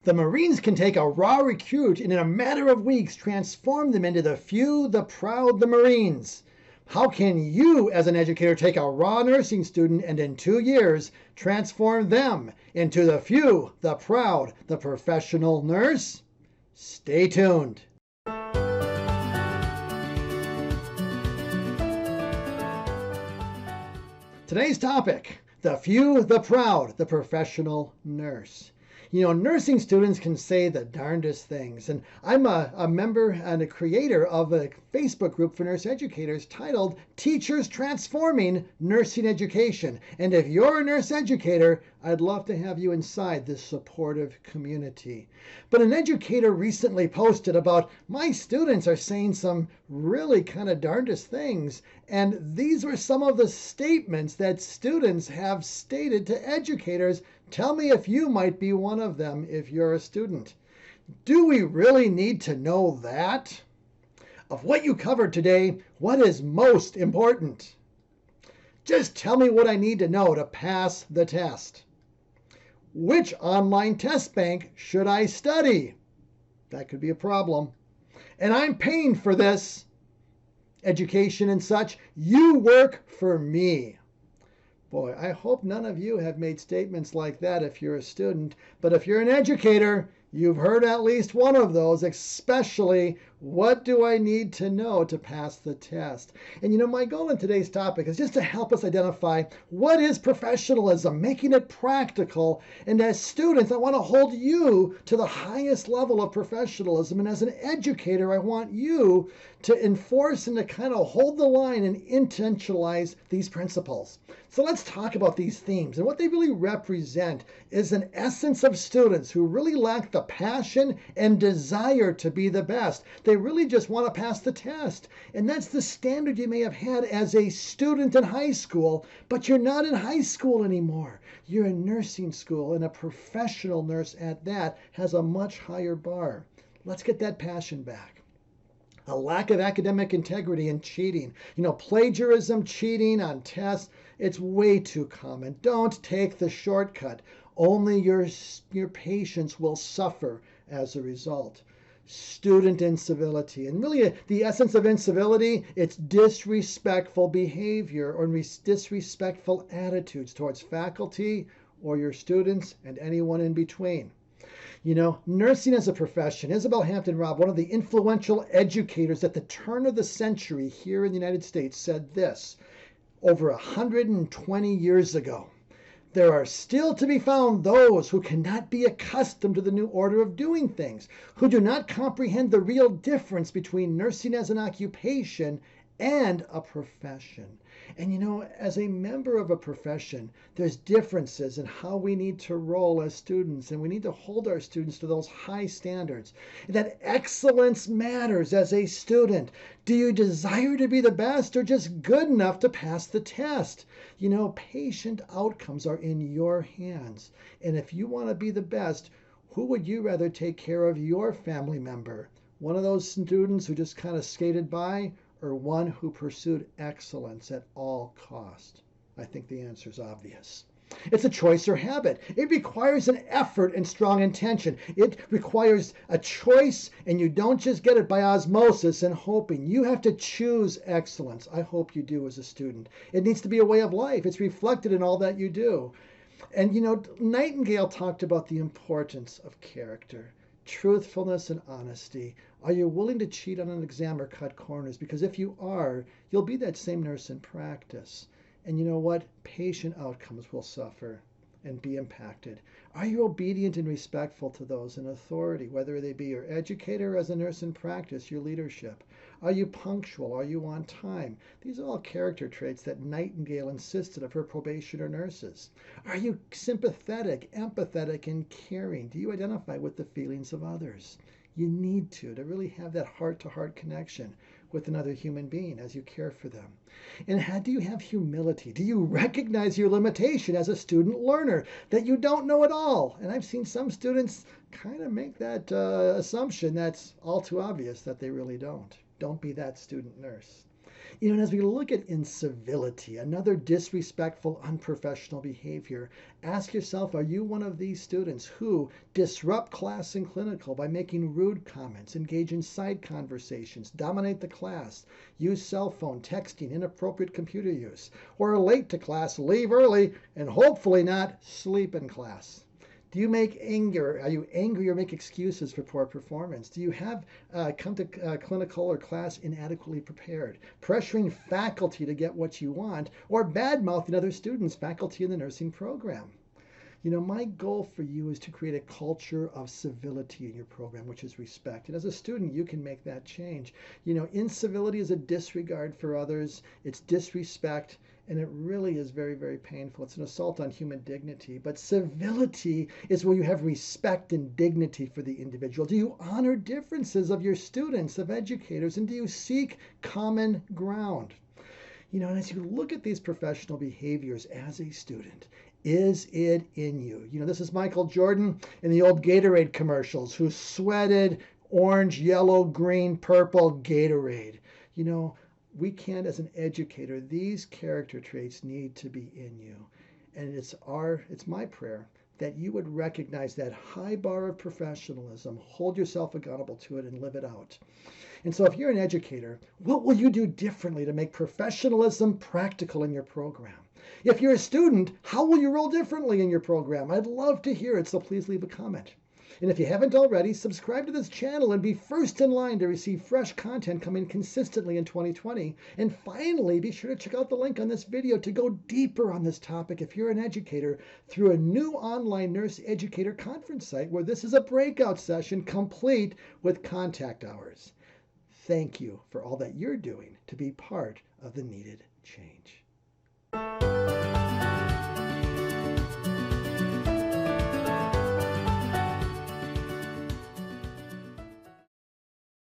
The Marines can take a raw recruit and in a matter of weeks transform them into the few, the proud, the Marines. How can you as an educator take a raw nursing student and in 2 years transform them into the few, the proud, the professional nurse? Stay tuned. Today's topic, the few, the proud, the professional nurse. You know, nursing students can say the darndest things. And I'm a member and a creator of a Facebook group for nurse educators titled Teachers Transforming Nursing Education. And if you're a nurse educator, I'd love to have you inside this supportive community. But an educator recently posted about my students are saying some really kind of darndest things. And these were some of the statements that students have stated to educators. Tell me if you might be one of them if you're a student. Do we really need to know that? Of what you covered today, what is most important? Just tell me what I need to know to pass the test. Which online test bank should I study? That could be a problem. And I'm paying for this education and such. You work for me. Boy, I hope none of you have made statements like that if you're a student. But if you're an educator, you've heard at least one of those, especially what do I need to know to pass the test? And you know, my goal in today's topic is just to help us identify what is professionalism, making it practical. And as students, I want to hold you to the highest level of professionalism. And as an educator, I want you to enforce and to kind of hold the line and intentionalize these principles. So let's talk about these themes. And what they really represent is an essence of students who really lack the passion and desire to be the best. They really just want to pass the test. And that's the standard you may have had as a student in high school, but you're not in high school anymore. You're in nursing school, and a professional nurse at that has a much higher bar. Let's get that passion back. A lack of academic integrity and cheating. You know, plagiarism, cheating on tests, it's way too common. Don't take the shortcut. Only your patients will suffer as a result. Student incivility. And really the essence of incivility, it's disrespectful behavior or disrespectful attitudes towards faculty or your students and anyone in between. You know, nursing as a profession, Isabel Hampton Rob, one of the influential educators at the turn of the century here in the United States, said this over 120 years ago. There are still to be found those who cannot be accustomed to the new order of doing things, who do not comprehend the real difference between nursing as an occupation and a profession. And you know, as a member of a profession, there's differences in how we need to roll as students, and we need to hold our students to those high standards. That excellence matters as a student. Do you desire to be the best or just good enough to pass the test? You know, patient outcomes are in your hands. And if you want to be the best, who would you rather take care of your family member? One of those students who just kind of skated by, or one who pursued excellence at all cost? I think the answer is obvious. It's a choice or habit. It requires an effort and strong intention. It requires a choice, and you don't just get it by osmosis and hoping. You have to choose excellence. I hope you do as a student. It needs to be a way of life. It's reflected in all that you do. And you know, Nightingale talked about the importance of character, truthfulness, and honesty. Are you willing to cheat on an exam or cut corners? Because if you are, you'll be that same nurse in practice. And you know what? Patient outcomes will suffer and be impacted. Are you obedient and respectful to those in authority, whether they be your educator or as a nurse in practice, your leadership? Are you punctual? Are you on time? These are all character traits that Nightingale insisted of her probationer nurses. Are you sympathetic, empathetic, and caring? Do you identify with the feelings of others? You need to really have that heart-to-heart connection with another human being as you care for them. And how do you have humility? Do you recognize your limitation as a student learner, that you don't know it all? And I've seen some students kind of make that assumption that's all too obvious that they really don't. Don't be that student nurse. And as we look at incivility, another disrespectful, unprofessional behavior, ask yourself, are you one of these students who disrupt class and clinical by making rude comments, engage in side conversations, dominate the class, use cell phone, texting, inappropriate computer use, or are late to class, leave early, and hopefully not sleep in class? Do you make anger? Are you angry or make excuses for poor performance? Do you have come to clinical or class inadequately prepared, pressuring faculty to get what you want, or bad mouthing other students, faculty in the nursing program? My goal for you is to create a culture of civility in your program, which is respect. And as a student, you can make that change. Incivility is a disregard for others, it's disrespect, and it really is very, very painful. It's an assault on human dignity. But civility is where you have respect and dignity for the individual. Do you honor differences of your students, of educators, and do you seek common ground? And as you look at these professional behaviors as a student, is it in you? This is Michael Jordan in the old Gatorade commercials who sweated orange, yellow, green, purple Gatorade. We can't, as an educator, these character traits need to be in you. And it's my prayer that you would recognize that high bar of professionalism, hold yourself accountable to it, and live it out. And so if you're an educator, what will you do differently to make professionalism practical in your program? If you're a student, how will you roll differently in your program? I'd love to hear it, so please leave a comment. And if you haven't already, subscribe to this channel and be first in line to receive fresh content coming consistently in 2020. And finally, be sure to check out the link on this video to go deeper on this topic if you're an educator through a new online nurse educator conference site where this is a breakout session complete with contact hours. Thank you for all that you're doing to be part of the needed change.